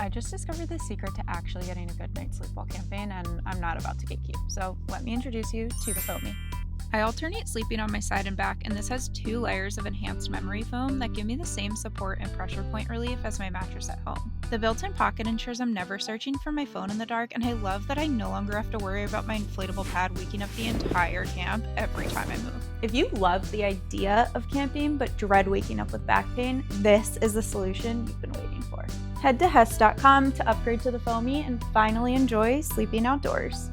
I just discovered the secret to actually getting a good night's sleep while camping, and I'm not about to get cute, so let me introduce you to the Foamy. I alternate sleeping on my side and back, and this has 2 layers of enhanced memory foam that give me the same support and pressure point relief as my mattress at home. The built-in pocket ensures I'm never searching for my phone in the dark, and I love that I no longer have to worry about my inflatable pad waking up the entire camp every time I move. If you love the idea of camping but dread waking up with back pain, this is the solution you've been waiting for. Head to HEST.com to upgrade to the Foamy and finally enjoy sleeping outdoors.